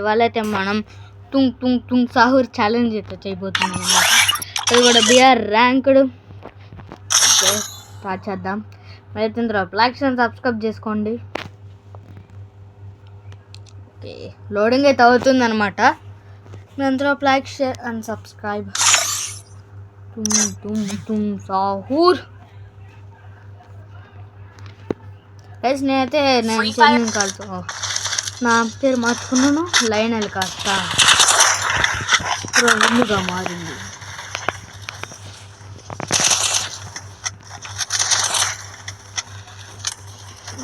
ఇవాళ అయితే మనం తుంగ్ తుంగ్ తుంగ్ సాహూర్ ఛాలెంజ్ అయితే చేయబోతున్నాం అన్నమాట. అది కూడా బిఆర్ ర్యాంక్డ్. స్టార్ట్ చేద్దాం. మరి తర్వాత లైక్ అండ్ సబ్స్క్రైబ్ చేసుకోండి. ఓకే, లోడింగ్ అయితే అవుతుంది అనమాట. దాంతో like share and subscribe. Tung Tung Tung Sahur guys, నేను కాదు, నా పేరు మార్చుకున్నాను. లైనల్ కాస్త రెండుగా మారింది.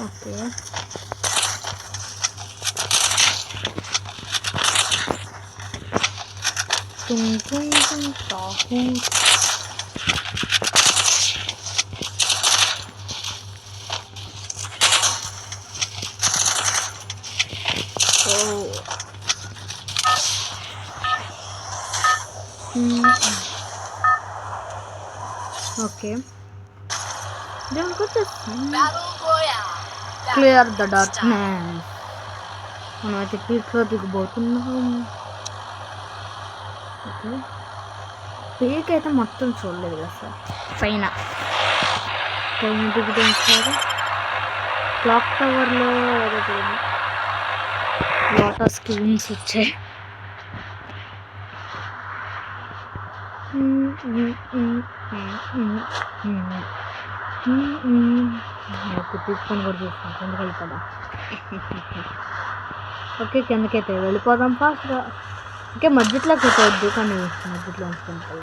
Okay, తుంగ్ Tung Tung సాహూర్. ఓకే, దానికి వచ్చేస్తాం. Clear the darkness. మనమైతే పీక్లో దిగబోతున్నాం. ఓకే, పీక్ అయితే మొత్తం చూడలేదు కదా సార్. పైన దిగుతాం సార్. క్లాక్ టవర్లో వాటర్ స్కీమ్స్ వచ్చాయి. తీసుకొని కూడా చూస్తాం కిందకి వెళ్ళిపోదాం. ఓకే, కిందకైతే వెళ్ళిపోదాం ఫాస్ట్గా. ఓకే, మధ్యలోకి వద్దు, కానీ మధ్యలో ఉంచుకుంటాం.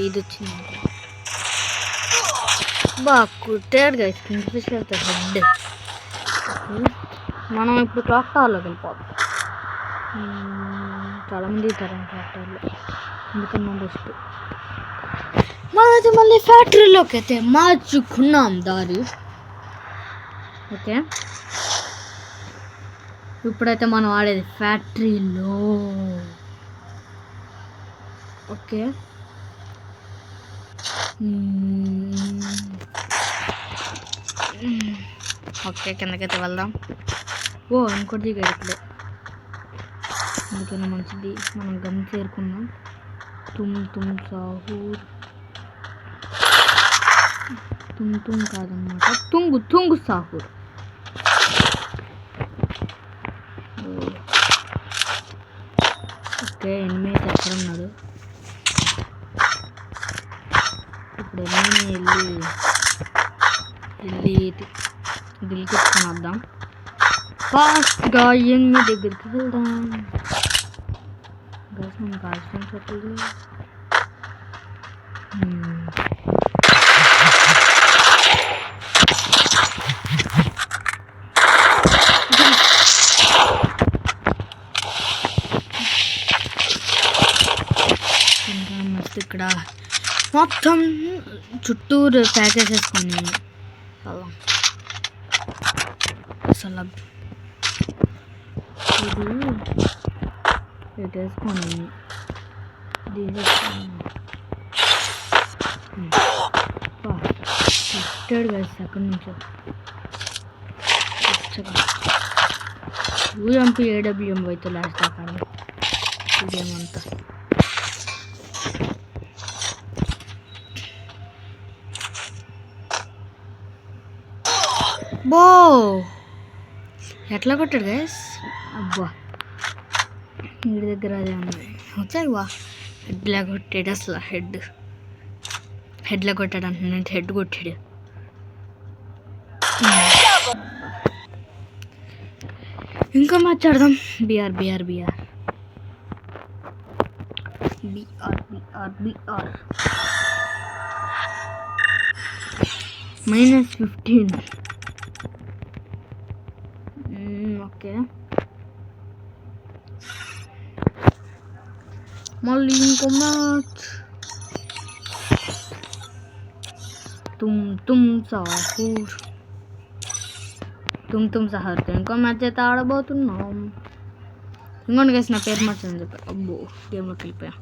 ఇది వచ్చింది బాగా కుట్టాడు గైస్. Kingfisher head. మనం ఇప్పుడు క్లాక్ టవర్లోకి వెళ్ళిపోతాం. చాలామంది ఇస్తారు క్లాక్ టవర్లో, ఎందుకన్నా బెస్ట్. మనమైతే మళ్ళీ ఫ్యాక్టరీలోకి అయితే మార్చుకున్నాం దారి. ఓకే, ఇప్పుడైతే మనం ఆడేది ఫ్యాక్టరీలో. ఓకే, ఓకే, కిందకైతే వెళ్దాం. ఇంకోటి దిగట్లే, అందుకని మంచిది మనం గన్ చేరుకున్నాం. తుమ్ తుమ్ సాహూర్. తుమ్ తుమ్ కాదన్నమాట, తుంగు తుంగు సాహూర్. ఓకే, ఎనిమిది ఎక్కడ ఉన్నాడు? ఇప్పుడు వెళ్ళి దిల్కెత్తుకొని వద్దాం. ఫాస్ట్గా ఎనిమిది దగ్గరికి వెళ్దాం. గైస్, మనం కాల్చుకొని చెప్పలేదు. మస్తు ఇక్కడ మొత్తం చుట్టూరు ప్యాకేజ్ వేసుకొని అసలు ఇది పెట్టేసుకొని పెట్టాడు కలిసి అక్కడి నుంచో యూఎంపీ ఏడబ్ల్యూఎం అయితే లాస్ట్ దాకా ఇదేమంతా. బో ఎట్లా కొట్టాడు గైస్? అబ్బా, ఇంటి దగ్గర అదే ఉంది. వచ్చాయి వా, హెడ్లా కొట్టాడు. అసలు హెడ్లా కొట్టాడు అంటున్నాడు, హెడ్ కొట్టాడు. ఇంకా మాట్లాడదాం. B R B R B R B R B R B R -15. Okay, మళ్ళీ ఇంకో మ్యాచ్. తుమ్ తుమ్ సాహూర్. తుమ్ తుమ్ సాహూర్తో ఇంకో మ్యాచ్ అయితే ఆడబోతున్నాం. ఇంకోటి గైస్ నా పేరు మార్చని చెప్పి అబ్బో గేమ్లోకి వెళ్ళిపోయా.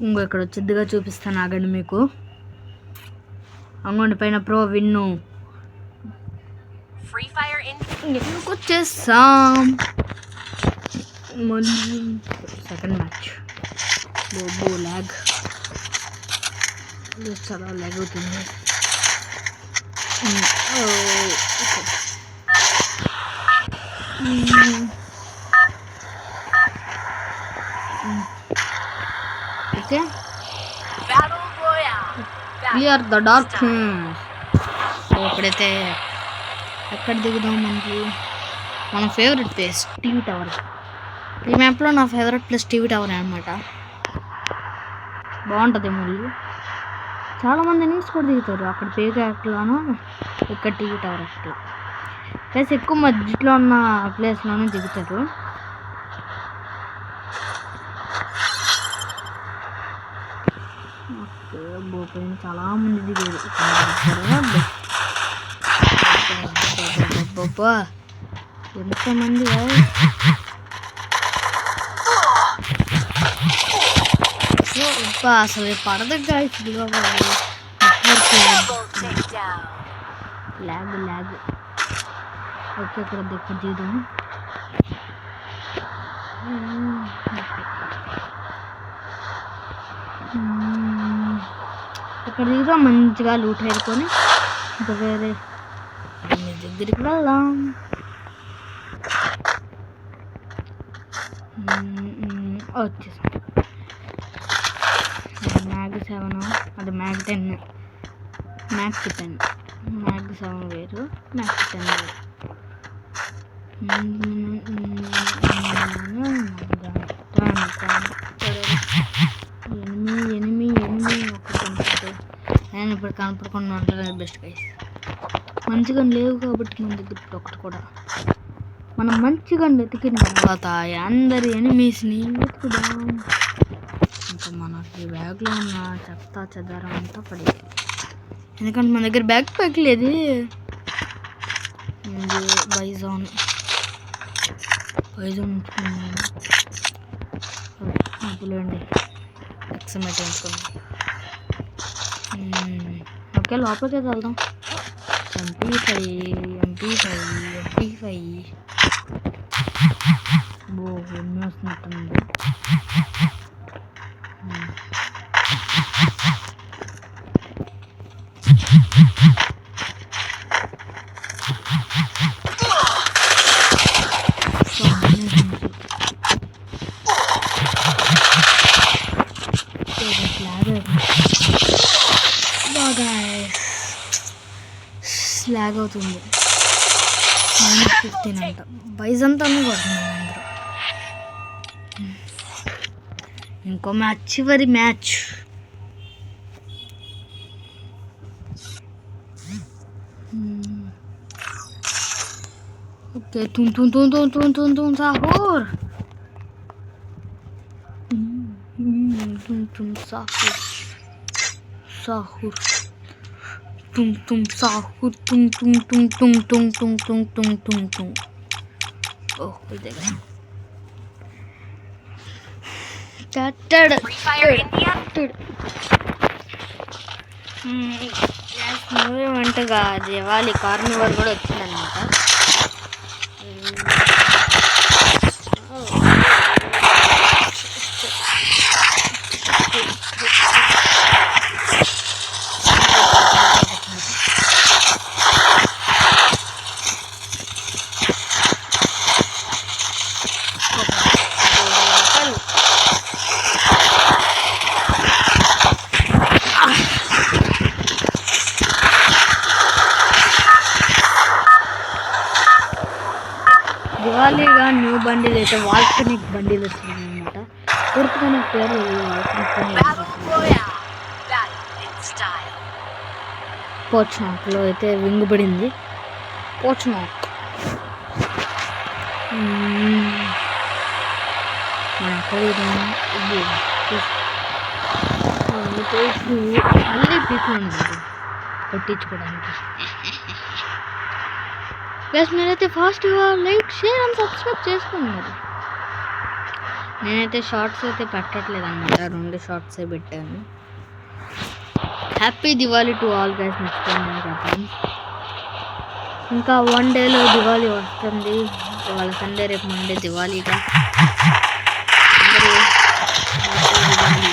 ఇంకో ఇక్కడ వచ్చిద్దిగా చూపిస్తాను ఆగండి మీకు. అంగోండి పైన ప్రో విన్ను ఎందుకు వచ్చేసాం మళ్ళీ సెకండ్ మ్యాచ్. బో ల్యాగ్ చాలా ల్యాగ్ అవుతుంది. Okay clear the darkness. ఇప్పుడైతే ఎక్కడ దిగుదాం మనకి మన ఫేవరెట్ ప్లేస్ టీవీ టవర్. ఈ మ్యాప్లో నా ఫేవరెట్ ప్లేస్ టీవీ టవర్ అనమాట. బాగుంటుంది మళ్ళీ చాలామంది ఎనిమిస్ కూడా దిగుతారు అక్కడ పేజ్ యాక్ట్లోనూ ఇక్కడ టీవీ టవర్ యాక్ట్లో. ప్లస్ ఎక్కువ మధ్యలో ఉన్న ప్లేస్లోనే దిగుతారు. బోపైన చాలామంది దిగారు. ఎంతమంది అసలు పడదు గాయస్. ల్యాగ్ ఓకే ఇక్కడ దగ్గర దిగుదాం. ఇక్కడ దిగుతాం మంచిగా లూట్ వేరుకొని ఇంకా వేరే మీ దగ్గరికి వెళ్దాం. వచ్చేసాం. మ్యాగ్ 7 అది మ్యాగ్ 10 మ్యాగ్ 10 మ్యాగ్ 7 వేరు మ్యాగ్ 10 వేరు. ఎనిమి ఒకటి నేను ఇప్పుడు కనపడకుండా ఉంటాను. బెస్ట్ గైస్ మంచిగా లేవు కాబట్టి మన దగ్గర ఇప్పుడు ఒకటి కూడా. మనం మంచిగా వెతికిన తర్వాత అందరి ఎనిమీస్ని వెతుకుదాం. ఇంకా మనకి బ్యాగ్లో ఉన్న చెత్త చెదారం అంతా పడేది. ఎందుకంటే మన దగ్గర బ్యాగ్ ప్యాక్ లేదు. బైజాన్ ఉంచుకున్నాను అప్పులేండి ఎక్సమెట్ ఉంచుకోండి. ఓకే లోపలికి వెళ్దాం. MP5 బో ఎన్ని వస్తున్నట్టుంది. స్లాగ్ అవుతుంది. -15 అంట. బైజంతా కొడుతున్నాను అందరూ. ఇంకో మ్యాచ్ చివరి మ్యాచ్. ఓకే తుమ్ సాహూర్ సాహూర్ tum sahur tum. Oh, ఇది కట్టడ్ మూవీ వంటగా దివాలి కార్నివల్ కూడా వచ్చిందన్నమాట. దివాళీగా న్యూ బండిల్ అయితే వాల్కనిక్ బండిల్ వచ్చింది అనమాట. పూర్తిగా నాకు పేరు పోచ్నాక్లో అయితే వింగ్ పడింది. పోచ్నాక్ మళ్ళీ పీకున్నాను కొట్టించుకోవడానికి. ప్లస్ మీరైతే ఫాస్ట్గా లైక్ షేర్ అండ్ సబ్స్క్రైబ్ చేసుకోండి. మరి నేనైతే షార్ట్స్ అయితే పెట్టట్లేదు అనమాట, 2 షార్ట్సే పెట్టాను. Happy Diwali to all guys, మర్చిపోయిందని చెప్పాను. ఇంకా 1 డేలో దివాళీ వస్తుంది. ఇవాళ సండే, రేపు మండే దివాళీగా. అందరూ హ్యాపీ దివాళీ.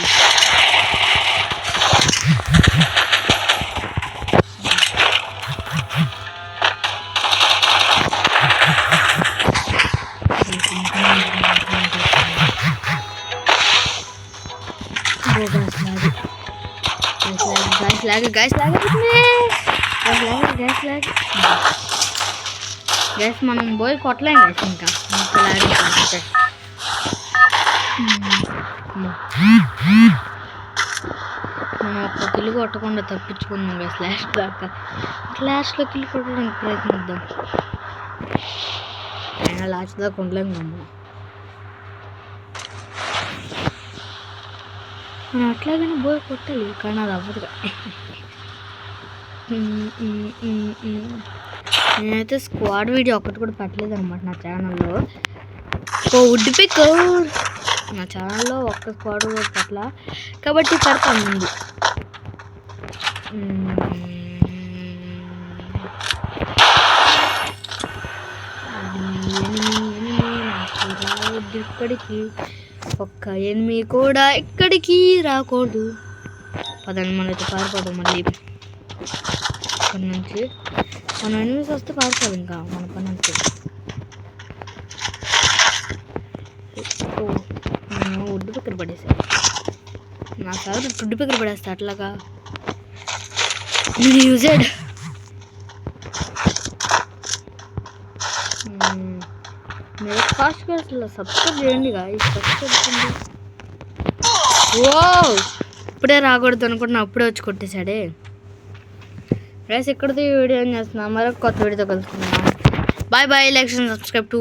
గ్యాస్ మనం పోయి కొట్టలేం గ్యాస్. ఇంకా మనం ఒక్క కిల్లు కొట్టకుండా తప్పించుకుందాం గ్యాస్. లాస్ట్లో కిల్లు కొట్టడానికి ప్రయత్నిద్దాం. అయినా లాస్ట్ దాకా ఉండలేము మనం. మనం అట్లాగైనా పోయి కొట్టాలి, కానీ అది అవ్వదుగా. నేనైతే స్క్వాడ్ వీడియో ఒకటి కూడా పెట్టలేదు అనమాట నా ఛానల్లో. వుడ్ పికర్ నా ఛానల్లో ఒక్క స్క్వాడ్ కూడా పెట్టలా, కాబట్టి పెడతాను ముందు. ఇక్కడికి ఒక్క ఎనిమి కూడా ఇక్కడికి రాకూడదు. పదండి, మనైతే పారిపోతాం మళ్ళీ ఇక్కడ నుంచి. మన ఎనిమిస్ వస్తే పారిపోదు, ఇంకా మన పని అంతే. వుడ్ పిక్కర్ పడేసా. నా ఫేవరెట్ వుడ్ పిక్కర్ పడేస్తా అట్లాగా. యూజెడ్ మీరు ఫాస్ట్గా అసలు సబ్స్క్రైబ్ చేయండి గాయ్స్, సబ్స్క్రైబ్ చేయండి. ఓ ఇప్పుడే రాకూడదు అనుకుంటున్నా, అప్పుడే వచ్చి కొట్టేశాడే గైస్. ఇక్కడితో ఈ వీడియో ఏం చేస్తున్నా, మరొక కొత్త వీడియోతో కలుసుకుందాం. Bye bye, like and subscribe to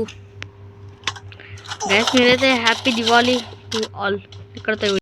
guys. మీరైతే హ్యాపీ దివాళీ టు ఆల్. ఇక్కడితో